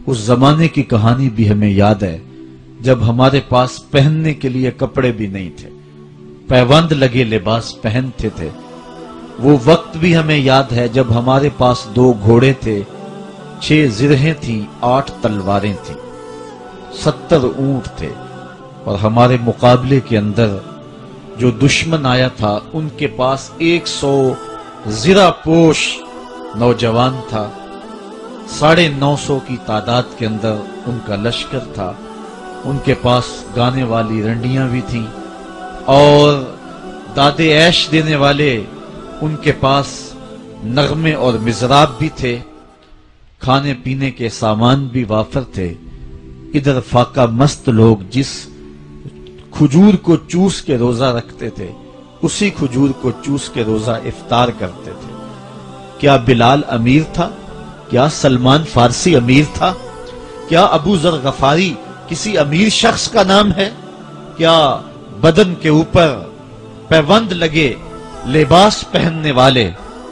اس زمانے کی کہانی بھی ہمیں یاد ہے جب ہمارے پاس پہننے کے لیے کپڑے بھی نہیں تھے، پیوند لگے لباس پہنتے تھے۔ وہ وقت بھی ہمیں یاد ہے جب ہمارے پاس 2 گھوڑے تھے، 6 زرہیں تھیں، 8 تلواریں تھیں، 70 اونٹ تھے، اور ہمارے مقابلے کے اندر جو دشمن آیا تھا ان کے پاس 100 زرہ پوش نوجوان تھا، 950 کی تعداد کے اندر ان کا لشکر تھا، ان کے پاس گانے والی رنڈیاں بھی تھیں اور دادے عیش دینے والے ان کے پاس نغمے اور مزراب بھی تھے، کھانے پینے کے سامان بھی وافر تھے۔ ادھر فاقہ مست لوگ جس کھجور کو چوس کے روزہ رکھتے تھے اسی کھجور کو چوس کے روزہ افطار کرتے تھے۔ کیا بلال امیر تھا؟ کیا سلمان فارسی امیر تھا؟ کیا ابو ذر غفاری کسی امیر شخص کا نام ہے؟ کیا بدن کے اوپر پیوند لگے لباس پہننے والے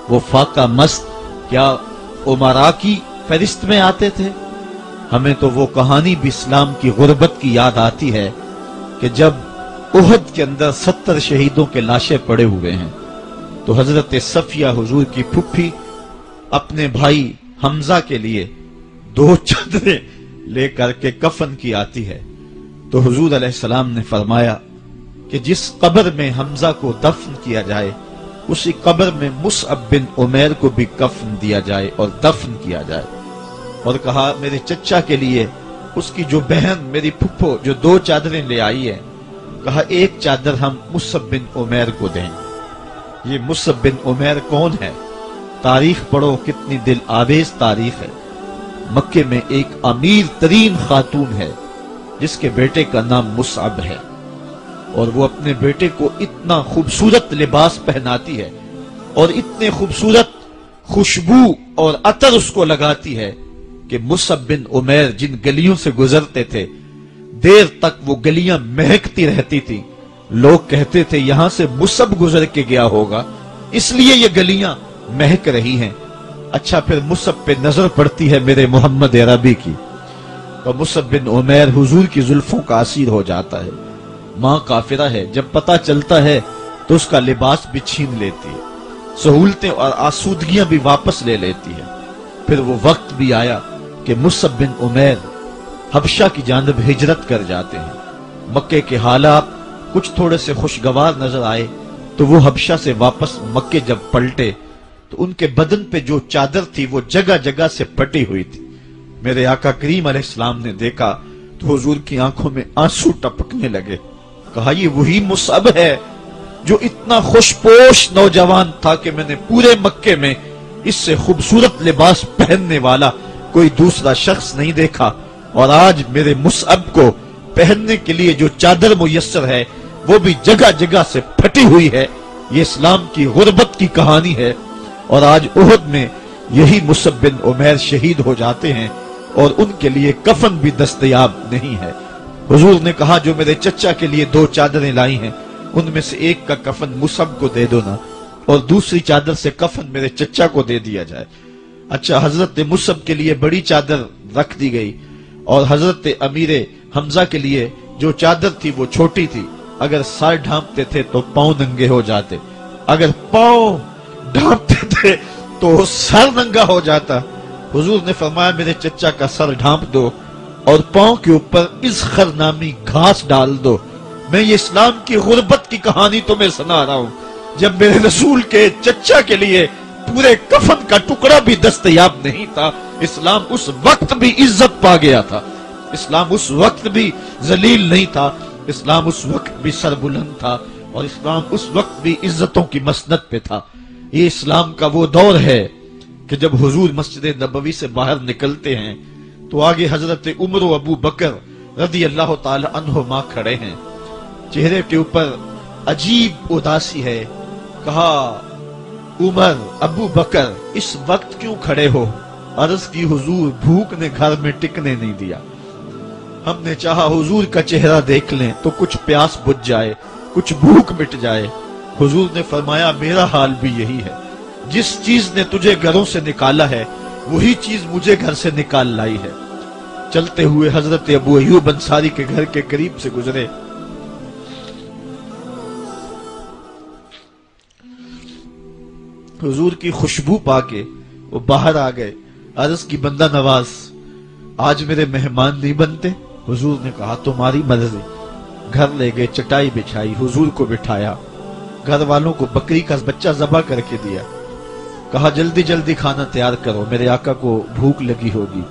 وہ فاقہ مست کیا امراء کی فہرست میں آتے تھے؟ ہمیں تو وہ کہانی بھی اسلام کی غربت کی یاد آتی ہے کہ جب احد کے اندر 70 شہیدوں کے لاشیں پڑے ہوئے ہیں تو حضرت صفیہ حضور کی پھپھی اپنے بھائی حمزہ کے لیے 2 چادریں لے کر کے کفن کی آتی ہے، تو حضور علیہ السلام نے فرمایا کہ جس قبر میں حمزہ کو دفن کیا جائے اسی قبر میں مصعب بن عمیر کو بھی کفن دیا جائے اور دفن کیا جائے، اور کہا میرے چچا کے لیے اس کی جو بہن میری پھپھو جو 2 چادریں لے آئی ہے، کہا 1 چادر ہم مصعب بن عمیر کو دیں۔ یہ مصعب بن عمیر کون ہے؟ تاریخ پڑھو، کتنی دل آویز تاریخ ہے۔ مکے میں ایک امیر ترین خاتون ہے جس کے بیٹے کا نام مصعب ہے، اور وہ اپنے بیٹے کو اتنا خوبصورت لباس پہناتی ہے اور اتنے خوبصورت خوشبو اور عطر اس کو لگاتی ہے کہ مصعب بن عمیر جن گلیوں سے گزرتے تھے دیر تک وہ گلیاں مہکتی رہتی تھی، لوگ کہتے تھے یہاں سے مصعب گزر کے گیا ہوگا اس لیے یہ گلیاں مہک رہی ہیں۔ اچھا پھر مصعب پہ نظر پڑتی ہے میرے محمد عربی کی، تو مصعب بن عمیر حضور کی زلفوں کا اسیر ہو جاتا ہے۔ ماں کافرہ ہے، جب پتہ چلتا ہے تو اس کا لباس بھی چھین لیتی ہے، سہولتیں اور آسودگیاں بھی واپس لے لیتی ہے۔ پھر وہ وقت بھی آیا کہ مصعب بن عمیر حبشہ کی جانب ہجرت کر جاتے ہیں۔ مکے کے حالات کچھ تھوڑے سے خوشگوار نظر آئے تو وہ حبشہ سے واپس مکے جب پلٹے تو ان کے بدن پہ جو چادر تھی وہ جگہ جگہ سے پٹی ہوئی تھی۔ میرے آقا کریم علیہ السلام نے دیکھا تو حضور کی آنکھوں میں آنسو ٹپکنے لگے، کہا یہ وہی مصعب ہے جو اتنا خوش پوش نوجوان تھا کہ میں نے پورے مکے میں اس سے خوبصورت لباس پہننے والا کوئی دوسرا شخص نہیں دیکھا، اور آج میرے مصعب کو پہننے کے لیے جو چادر میسر ہے وہ بھی جگہ جگہ سے پھٹی ہوئی ہے۔ یہ اسلام کی غربت کی کہانی ہے، اور آج احد میں یہی مصعب بن عمیر شہید ہو جاتے ہیں اور ان کے لیے کفن بھی دستیاب نہیں ہے۔ حضور نے کہا جو میرے چچا کے لیے 2 چادریں لائی ہیں ان میں سے ایک کا کفن مصعب کو دے دو نا، اور دوسری چادر سے کفن میرے چچا کو دے دیا جائے۔ اچھا حضرت مصعب کے لیے بڑی چادر رکھ دی گئی، اور حضرت امیر حمزہ کے لیے جو چادر تھی وہ چھوٹی تھی، اگر سر ڈھانپتے تھے تو پاؤں ننگے ہو جاتے، اگر پاؤں ڈھانپتے تھے تو سر ننگا ہو جاتا۔ حضور نے فرمایا میرے چچا کا سر ڈھانپ دو اور پاؤں کے اوپر اذخر نامی گھاس ڈال دو۔ میں یہ اسلام کی غربت کی کہانی تمہیں سنا رہا ہوں، جب میرے رسول کے چچا کے لیے پورے کفن کا ٹکڑا بھی دستیاب نہیں تھا، اسلام اس وقت بھی عزت پا گیا تھا، اسلام اس وقت بھی ذلیل نہیں تھا، اسلام اس وقت بھی سربلند تھا، اور اسلام اس وقت بھی عزتوں کی مسند پہ تھا۔ یہ اسلام کا وہ دور ہے کہ جب حضور مسجد نبوی سے باہر نکلتے ہیں تو آگے حضرت عمر و ابو بکر رضی اللہ تعالی عنہما کھڑے ہیں، چہرے کے اوپر عجیب اداسی ہے۔ کہا عمر ابو بکر اس وقت کیوں کھڑے ہو؟ عرض کی حضور بھوک نے گھر میں ٹکنے نہیں دیا، ہم نے چاہا حضور کا چہرہ دیکھ لیں تو کچھ پیاس بجھ جائے، کچھ بھوک مٹ جائے۔ حضور نے فرمایا میرا حال بھی یہی ہے، جس چیز نے تجھے گھروں سے نکالا ہے وہی چیز مجھے گھر سے نکال لائی ہے۔ چلتے ہوئے حضرت ابو ایوب انصاری کے گھر کے قریب سے گزرے. حضور کی خوشبو پا کے وہ باہر آ گئے. عرض کی بندہ نواز آج میرے مہمان نہیں بنتے؟ حضور نے کہا تمہاری مرضی. گھر لے گئے, چٹائی بچھائی, حضور کو بٹھایا, گھر والوں کو بکری کا بچہ ذبح کر کے دیا. کہا جلدی جلدی کھانا تیار کرو, میرے آقا کو بھوک لگی ہوگی.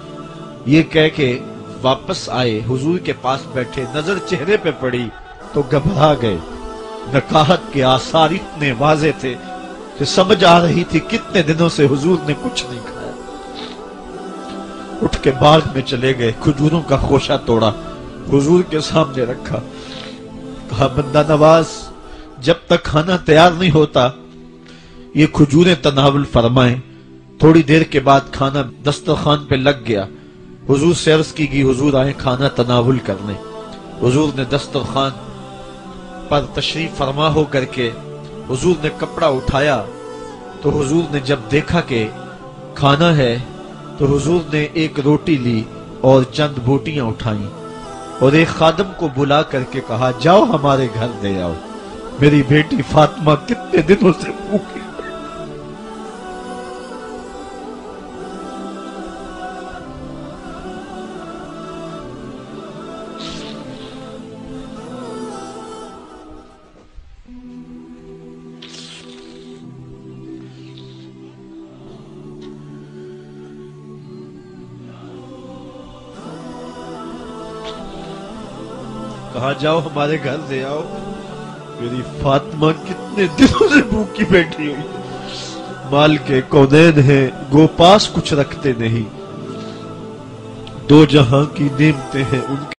یہ کہہ کے واپس آئے, حضور کے پاس بیٹھے, نظر چہرے پہ پڑی تو گھبرا گئے. نکاحت کے آثار اتنے واضح تھے کہ سمجھ آ رہی تھی کتنے دنوں سے حضور نے کچھ نہیں کھایا. اٹھ کے باغ میں چلے گئے, کھجوروں کا خوشہ توڑا, حضور کے سامنے رکھا. کہا بندہ نواز جب تک کھانا تیار نہیں ہوتا یہ کھجوریں تناول فرمائیں. تھوڑی دیر کے بعد کھانا دسترخوان پہ لگ گیا. حضور سے عرض کی گئی حضور آئیں کھانا تناول کرنے. حضور نے دسترخوان پر تشریف فرما ہو کر کے حضور نے کپڑا اٹھایا تو حضور نے جب دیکھا کہ کھانا ہے تو حضور نے ایک روٹی لی اور چند بوٹیاں اٹھائیں اور ایک خادم کو بلا کر کے کہا جاؤ ہمارے گھر دے آؤ, میری بیٹی فاطمہ کتنے دنوں سے بھوکی. کہا جاؤ ہمارے گھر دے آؤ, میری فاطمہ کتنے دنوں سے بھوکی بیٹھی ہوئی. مال کے کونین ہیں گو پاس کچھ رکھتے نہیں, دو جہاں کی نعمتیں ہیں ان